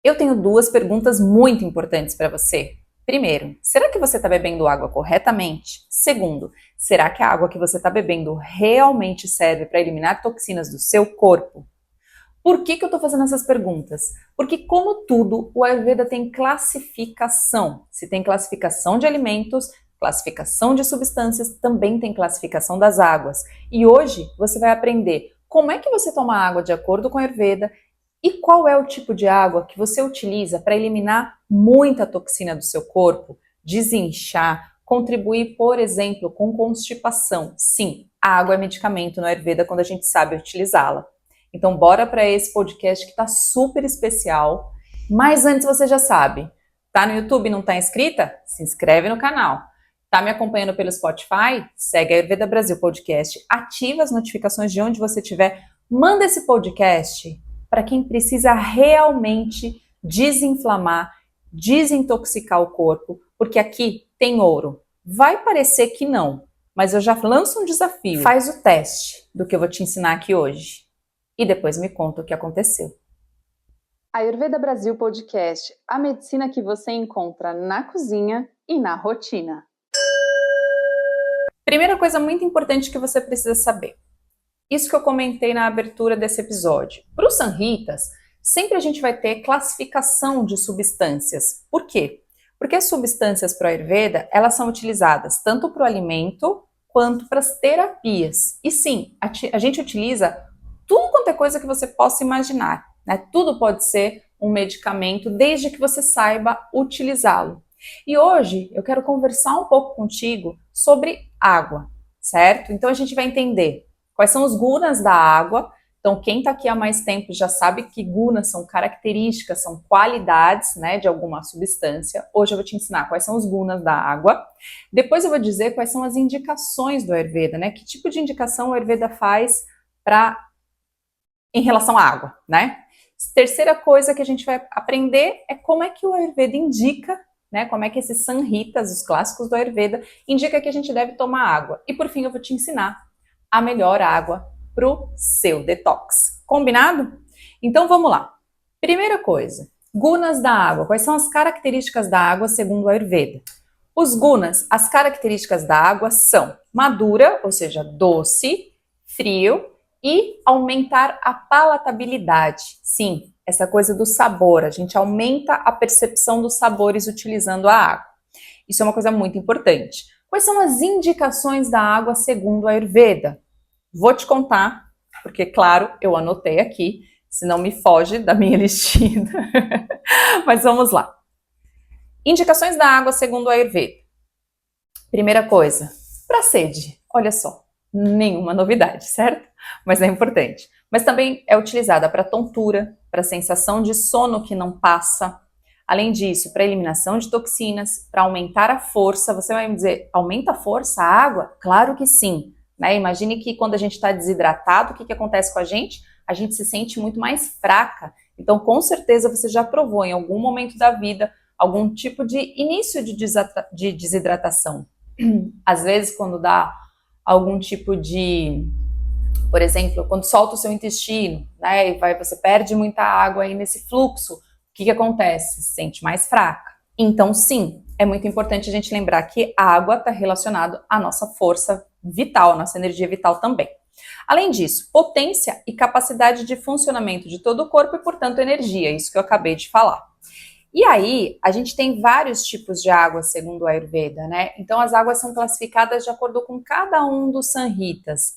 Eu tenho duas perguntas muito importantes para você. Primeiro, será que você está bebendo água corretamente? Segundo, será que a água que você está bebendo realmente serve para eliminar toxinas do seu corpo? Por que eu estou fazendo essas perguntas? Porque, como tudo, o Ayurveda tem classificação. Se tem classificação de alimentos, classificação de substâncias, também tem classificação das águas. E hoje você vai aprender como é que você toma água de acordo com o Ayurveda e qual é o tipo de água que você utiliza para eliminar muita toxina do seu corpo, desinchar, contribuir, por exemplo, com constipação. Sim, a água é medicamento no Ayurveda quando a gente sabe utilizá-la. Então, bora para esse podcast que está super especial. Mas antes você já sabe, tá no YouTube e não está inscrita? Se inscreve no canal. Tá me acompanhando pelo Spotify? Segue a Ayurveda Brasil Podcast, ativa as notificações de onde você estiver, manda esse podcast para quem precisa realmente desinflamar, desintoxicar o corpo, porque aqui tem ouro. Vai parecer que não, mas eu já lanço um desafio. Faz o teste do que eu vou te ensinar aqui hoje e depois me conta o que aconteceu. Ayurveda Brasil Podcast, a medicina que você encontra na cozinha e na rotina. Primeira coisa muito importante que você precisa saber. Isso que eu comentei na abertura desse episódio. Para os Samhitas, sempre a gente vai ter classificação de substâncias. Por quê? Porque as substâncias para o Ayurveda, elas são utilizadas tanto para o alimento quanto para as terapias. E sim, a gente utiliza tudo quanto é coisa que você possa imaginar, né? Tudo pode ser um medicamento, desde que você saiba utilizá-lo. E hoje eu quero conversar um pouco contigo sobre água, certo? Então a gente vai entender quais são os gunas da água. Então quem está aqui há mais tempo já sabe que gunas são características, são qualidades, né, de alguma substância. Hoje eu vou te ensinar quais são os gunas da água. Depois eu vou dizer quais são as indicações do Ayurveda, né? Que tipo de indicação o Ayurveda faz em relação à água, né? Terceira coisa que a gente vai aprender é como é que o Ayurveda indica, né? Como é que esses Samhitas, os clássicos do Ayurveda, indica que a gente deve tomar água. E por fim eu vou te ensinar a melhor água para o seu detox. Combinado? Então vamos lá. Primeira coisa, gunas da água. Quais são as características da água segundo o Ayurveda? Os gunas, as características da água são madura, ou seja, doce, frio, e aumentar a palatabilidade. Sim, essa coisa do sabor, a gente aumenta a percepção dos sabores utilizando a água. Isso é uma coisa muito importante. Quais são as indicações da água segundo a Ayurveda? Vou te contar, porque, claro, eu anotei aqui, senão me foge da minha listinha. Mas vamos lá. Indicações da água segundo a Ayurveda. Primeira coisa, para sede. Olha só, nenhuma novidade, certo? Mas é importante. Mas também é utilizada para tontura, para sensação de sono que não passa. Além disso, para eliminação de toxinas, para aumentar a força. Você vai me dizer, aumenta a força a água? Claro que sim. Né? Imagine que quando a gente está desidratado, o que acontece com a gente? A gente se sente muito mais fraca. Então, com certeza, você já provou em algum momento da vida algum tipo de início de desidratação. Às vezes, quando dá algum tipo de, por exemplo, quando solta o seu intestino, né, e você perde muita água aí nesse fluxo, o que acontece? Se sente mais fraca. Então, sim, é muito importante a gente lembrar que a água está relacionada à nossa força vital, à nossa energia vital também. Além disso, potência e capacidade de funcionamento de todo o corpo e, portanto, energia, isso que eu acabei de falar. E aí, a gente tem vários tipos de água segundo o Ayurveda, né? Então, as águas são classificadas de acordo com cada um dos Samhitas.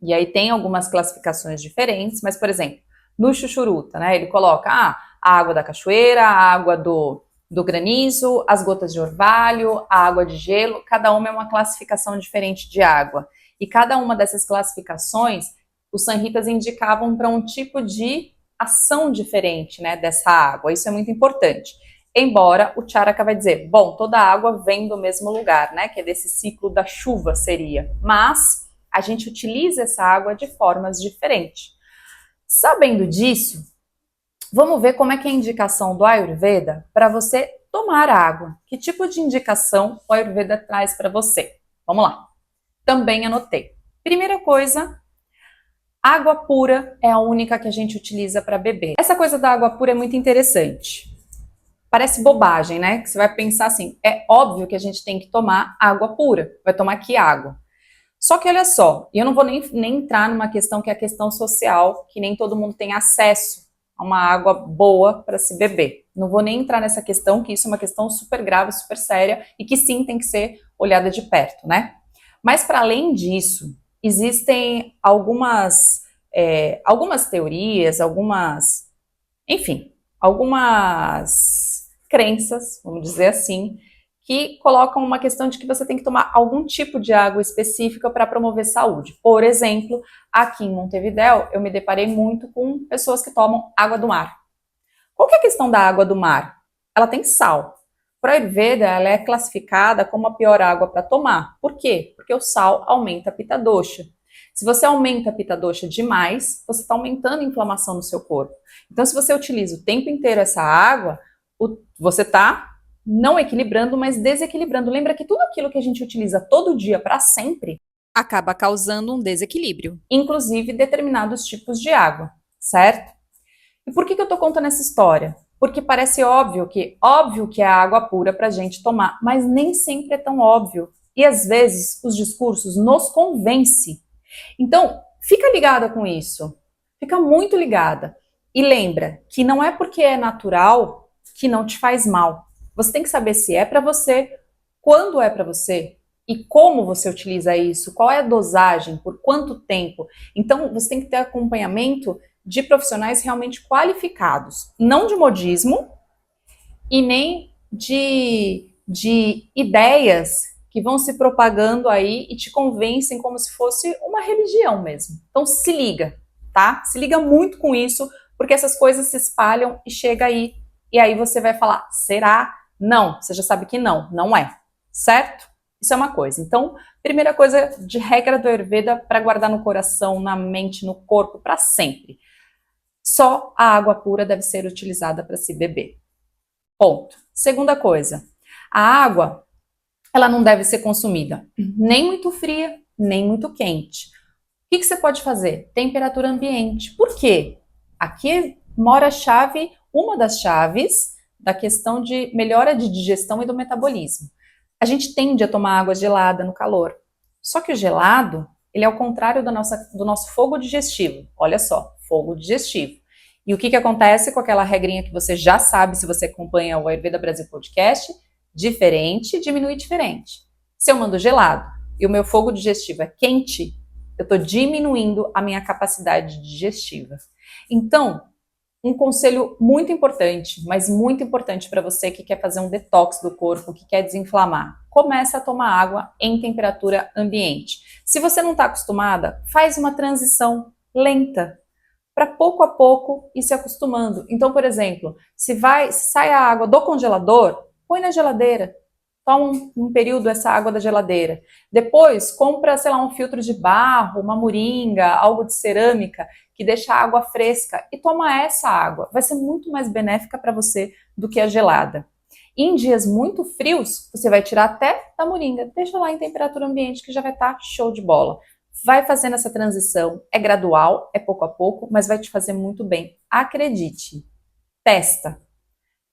E aí tem algumas classificações diferentes, mas, por exemplo, no Chuchuruta, né? Ele coloca a água da cachoeira, a água do granizo, as gotas de orvalho, a água de gelo. Cada uma é uma classificação diferente de água. E cada uma dessas classificações, os Samhitas indicavam para um tipo de ação diferente, né, dessa água. Isso é muito importante. Embora o Charaka vai dizer, bom, toda água vem do mesmo lugar, né, que é desse ciclo da chuva seria. Mas a gente utiliza essa água de formas diferentes. Sabendo disso, vamos ver como é que é a indicação do Ayurveda para você tomar água. Que tipo de indicação o Ayurveda traz para você? Vamos lá. Também anotei. Primeira coisa, água pura é a única que a gente utiliza para beber. Essa coisa da água pura é muito interessante. Parece bobagem, né? Que você vai pensar assim, é óbvio que a gente tem que tomar água pura. Vai tomar que água? Só que olha só, e eu não vou nem entrar numa questão que é a questão social, que nem todo mundo tem acesso a uma água boa para se beber. Não vou nem entrar nessa questão, que isso é uma questão super grave, super séria, e que sim tem que ser olhada de perto, né? Mas para além disso, existem algumas teorias, enfim, algumas crenças, vamos dizer assim, que colocam uma questão de que você tem que tomar algum tipo de água específica para promover saúde. Por exemplo, aqui em Montevidéu, eu me deparei muito com pessoas que tomam água do mar. Qual que é a questão da água do mar? Ela tem sal. Para a Ayurveda, ela é classificada como a pior água para tomar. Por quê? Porque o sal aumenta a pitta dosha. Se você aumenta a pitta dosha demais, você está aumentando a inflamação no seu corpo. Então, se você utiliza o tempo inteiro essa água, você está não equilibrando, mas desequilibrando. Lembra que tudo aquilo que a gente utiliza todo dia para sempre acaba causando um desequilíbrio, inclusive determinados tipos de água, certo? E por que eu estou contando essa história? Porque parece óbvio que é água pura para a gente tomar, mas nem sempre é tão óbvio. E às vezes os discursos nos convencem. Então, fica ligada com isso. Fica muito ligada. E lembra que não é porque é natural que não te faz mal. Você tem que saber se é para você, quando é para você e como você utiliza isso, qual é a dosagem, por quanto tempo. Então, você tem que ter acompanhamento de profissionais realmente qualificados, não de modismo e nem de ideias que vão se propagando aí e te convencem como se fosse uma religião mesmo. Então se liga, tá? Se liga muito com isso, porque essas coisas se espalham e chega aí, e aí você vai falar, será? Não, você já sabe que não, não é, certo? Isso é uma coisa. Então, primeira coisa de regra do Ayurveda para guardar no coração, na mente, no corpo, para sempre. Só a água pura deve ser utilizada para se beber. Ponto. Segunda coisa, a água, ela não deve ser consumida nem muito fria, nem muito quente. O que você pode fazer? Temperatura ambiente. Por quê? Aqui mora a chave, uma das chaves da questão de melhora de digestão e do metabolismo. A gente tende a tomar água gelada no calor. Só que o gelado, ele é ao contrário do nosso fogo digestivo. Olha só, fogo digestivo. E o que acontece com aquela regrinha que você já sabe se você acompanha o Ayurveda Brasil Podcast? Diferente diminui diferente. Se eu mando gelado e o meu fogo digestivo é quente, eu estou diminuindo a minha capacidade digestiva. Então, um conselho muito importante, mas muito importante para você que quer fazer um detox do corpo, que quer desinflamar, começa a tomar água em temperatura ambiente. Se você não está acostumada, faz uma transição lenta, para pouco a pouco ir se acostumando. Então, por exemplo, se sai a água do congelador, põe na geladeira. Toma um período essa água da geladeira. Depois, compra, sei lá, um filtro de barro, uma moringa, algo de cerâmica, que deixa a água fresca e toma essa água. Vai ser muito mais benéfica para você do que a gelada. E em dias muito frios, você vai tirar até da moringa. Deixa lá em temperatura ambiente que já vai estar show de bola. Vai fazendo essa transição, é gradual, é pouco a pouco, mas vai te fazer muito bem. Acredite, testa.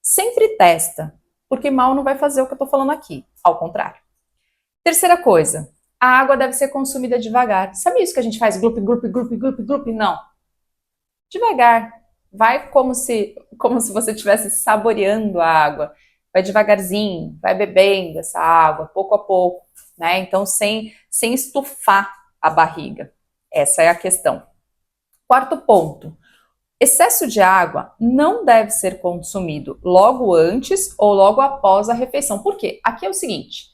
Sempre testa, porque mal não vai fazer o que eu estou falando aqui, ao contrário. Terceira coisa, a água deve ser consumida devagar. Sabe isso que a gente faz glup, glup, glup, glup, glup? Não. Devagar. Vai como se você estivesse saboreando a água. Vai devagarzinho, vai bebendo essa água, pouco a pouco, né? Então, sem estufar a barriga. Essa é a questão. Quarto ponto. Excesso de água não deve ser consumido logo antes ou logo após a refeição. Por quê? Aqui é o seguinte: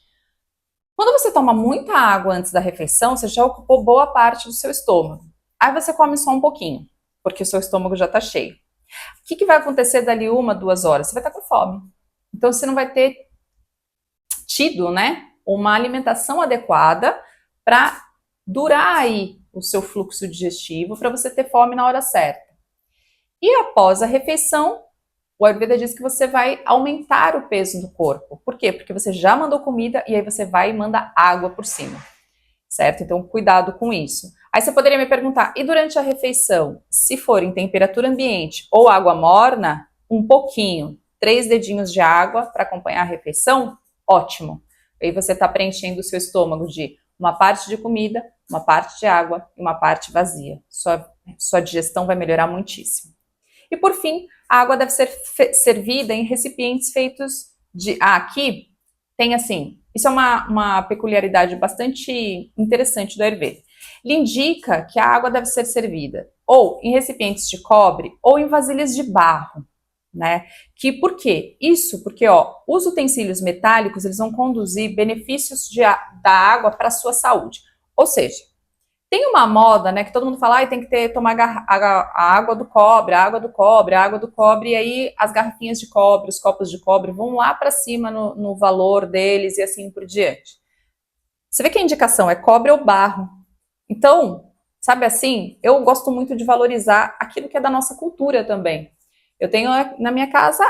quando você toma muita água antes da refeição, você já ocupou boa parte do seu estômago. Aí você come só um pouquinho, porque o seu estômago já está cheio. O que vai acontecer dali 1, 2 horas? Você vai estar com fome. Então você não vai ter tido, né, uma alimentação adequada para durar aí o seu fluxo digestivo, para você ter fome na hora certa. E após a refeição, o Ayurveda diz que você vai aumentar o peso do corpo. Por quê? Porque você já mandou comida e aí você vai e manda água por cima, certo? Então, cuidado com isso. Aí você poderia me perguntar, e durante a refeição, se for em temperatura ambiente ou água morna, um pouquinho, 3 dedinhos de água para acompanhar a refeição, ótimo. Aí você está preenchendo o seu estômago de uma parte de comida, uma parte de água e uma parte vazia. Sua digestão vai melhorar muitíssimo. E por fim, a água deve ser servida em recipientes feitos de... aqui tem assim, isso é uma peculiaridade bastante interessante do Ayurveda. Ele indica que a água deve ser servida ou em recipientes de cobre ou em vasilhas de barro, né? Por quê? Isso porque, os utensílios metálicos, eles vão conduzir benefícios da água para a sua saúde. Ou seja, tem uma moda, né, que todo mundo fala, tem que tomar a água do cobre, a água do cobre, a água do cobre, e aí as garrafinhas de cobre, os copos de cobre vão lá para cima no valor deles e assim por diante. Você vê que a indicação é cobre ou barro. Então, sabe assim, eu gosto muito de valorizar aquilo que é da nossa cultura também. Eu tenho na minha casa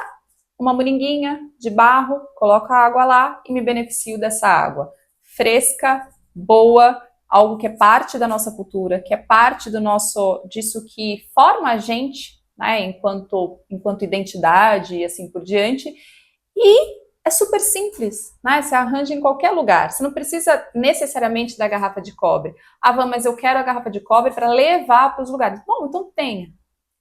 uma moringuinha de barro, coloco a água lá e me beneficio dessa água. Fresca, boa, algo que é parte da nossa cultura, que é parte disso que forma a gente, né, enquanto identidade e assim por diante. E é super simples, né? Você arranja em qualquer lugar. Você não precisa necessariamente da garrafa de cobre. Mas eu quero a garrafa de cobre para levar para os lugares. Bom, então tenha.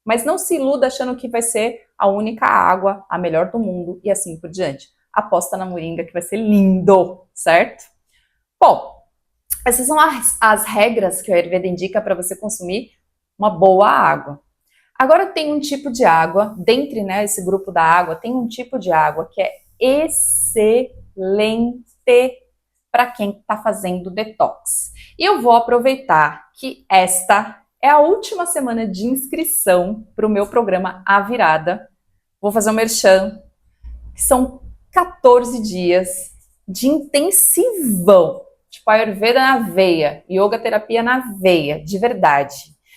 Mas não se iluda achando que vai ser a única água, a melhor do mundo e assim por diante. Aposta na moringa que vai ser lindo, certo? Bom, essas são as regras que o Ayurveda indica para você consumir uma boa água. Agora tem um tipo de água, dentre esse grupo da água, tem um tipo de água que é excelente para quem está fazendo detox. E eu vou aproveitar que esta é a última semana de inscrição para o meu programa A Virada. Vou fazer um merchan, que são 14 dias de intensivão. Tipo Ayurveda na veia, Yoga terapia na veia, de verdade.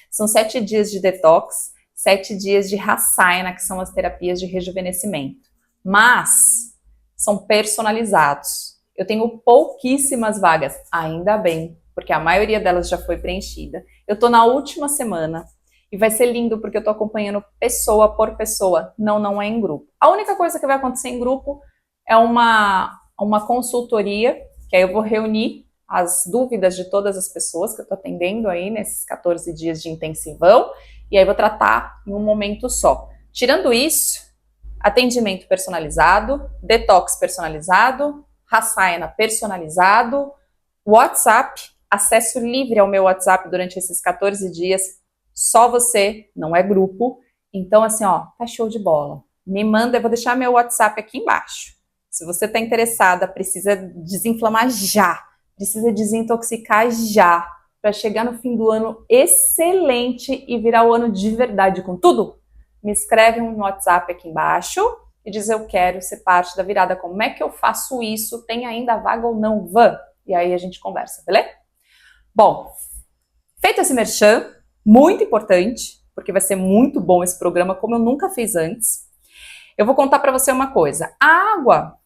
São 7 dias de detox, 7 dias de Rasayana, que são as terapias de rejuvenescimento. Mas são personalizados. Eu tenho pouquíssimas vagas, ainda bem, porque a maioria delas já foi preenchida. Eu tô na última semana e vai ser lindo porque eu tô acompanhando pessoa por pessoa, não é em grupo. A única coisa que vai acontecer em grupo é uma consultoria, que aí eu vou reunir as dúvidas de todas as pessoas que eu tô atendendo aí nesses 14 dias de intensivão, e aí vou tratar em um momento só. Tirando isso, atendimento personalizado, detox personalizado, Rasayana personalizado, WhatsApp, acesso livre ao meu WhatsApp durante esses 14 dias, só você, não é grupo. Então, assim, tá show de bola. Me manda, eu vou deixar meu WhatsApp aqui embaixo. Se você tá interessada, precisa desinflamar já, precisa desintoxicar já, para chegar no fim do ano excelente e virar o ano de verdade com tudo, me escreve no WhatsApp aqui embaixo e diz eu quero ser parte da virada. Como é que eu faço isso? Tem ainda vaga ou não? Vã! E aí a gente conversa, beleza? Bom, feito esse merchan, muito importante, porque vai ser muito bom esse programa, como eu nunca fiz antes. Eu vou contar para você uma coisa. A água,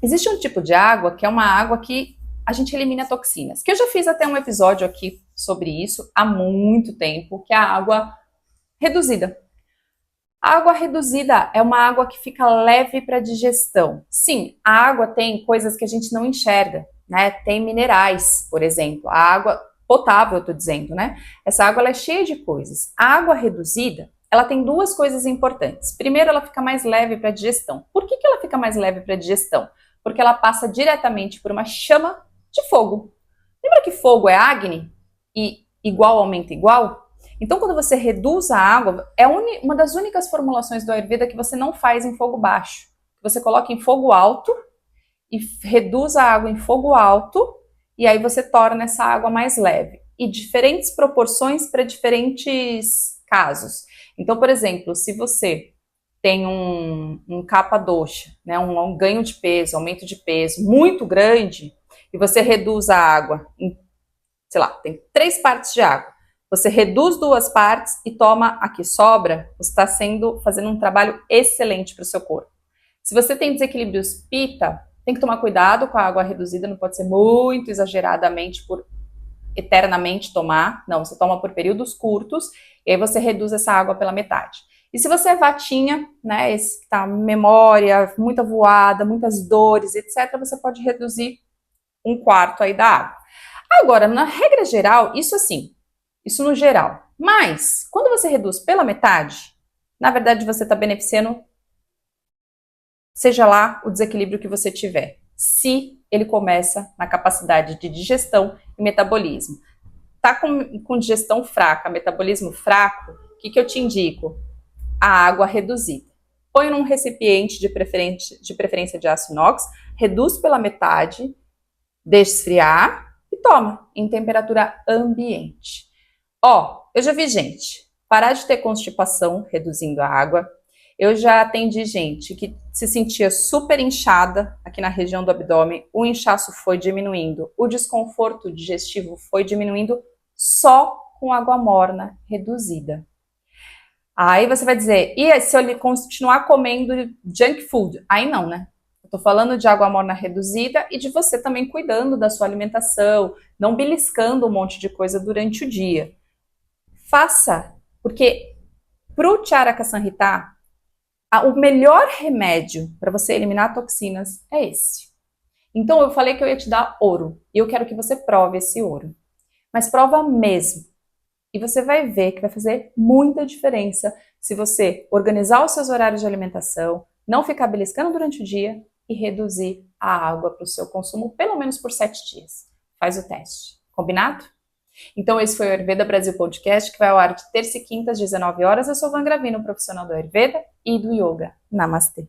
existe um tipo de água que é uma água que a gente elimina toxinas, que eu já fiz até um episódio aqui sobre isso há muito tempo, que é a água reduzida. A água reduzida é uma água que fica leve para digestão. Sim, a água tem coisas que a gente não enxerga, né? Tem minerais, por exemplo. A água potável, eu tô dizendo, né? Essa água ela é cheia de coisas. A água reduzida, ela tem 2 coisas importantes. Primeiro, ela fica mais leve para digestão. Por que ela fica mais leve para digestão? Porque ela passa diretamente por uma chama de fogo. Lembra que fogo é Agni e igual aumenta igual? Então, quando você reduz a água, é uma das únicas formulações do Ayurveda que você não faz em fogo baixo. Você coloca em fogo alto e reduz a água em fogo alto, e aí você torna essa água mais leve. E diferentes proporções para diferentes casos. Então, por exemplo, se você tem um kapha dosha, né, um ganho de peso, aumento de peso muito grande, e você reduz a água em, sei lá, tem 3 partes de água. Você reduz 2 partes e toma a que sobra, você está fazendo um trabalho excelente para o seu corpo. Se você tem desequilíbrios pitta, tem que tomar cuidado com a água reduzida, não pode ser muito exageradamente por eternamente tomar. Não, você toma por períodos curtos e aí você reduz essa água pela metade. E se você é vatinha, né, esse que tá memória, muita voada, muitas dores, etc., você pode reduzir 1/4 aí da água. Agora, na regra geral, isso assim, isso no geral. Mas, quando você reduz pela metade, na verdade você está beneficiando, seja lá o desequilíbrio que você tiver. Se ele começa na capacidade de digestão e metabolismo. Tá com digestão fraca, metabolismo fraco, o que eu te indico? A água reduzida. Põe num recipiente de preferência de aço inox, reduz pela metade, deixa esfriar e toma em temperatura ambiente. Ó, eu já vi gente parar de ter constipação reduzindo a água. Eu já atendi gente que se sentia super inchada aqui na região do abdômen, o inchaço foi diminuindo, o desconforto digestivo foi diminuindo só com água morna reduzida. Aí você vai dizer, e se eu continuar comendo junk food? Aí não, né? Eu tô falando de água morna reduzida e de você também cuidando da sua alimentação, não beliscando um monte de coisa durante o dia. Faça, porque pro Charaka Sanhita, o melhor remédio para você eliminar toxinas é esse. Então eu falei que eu ia te dar ouro, e eu quero que você prove esse ouro. Mas prova mesmo. E você vai ver que vai fazer muita diferença se você organizar os seus horários de alimentação, não ficar beliscando durante o dia e reduzir a água para o seu consumo pelo menos por 7 dias. Faz o teste. Combinado? Então esse foi o Ayurveda Brasil Podcast, que vai ao ar de terça e quinta às 19 horas. Eu sou Van Gravino, profissional do Ayurveda e do Yoga. Namastê!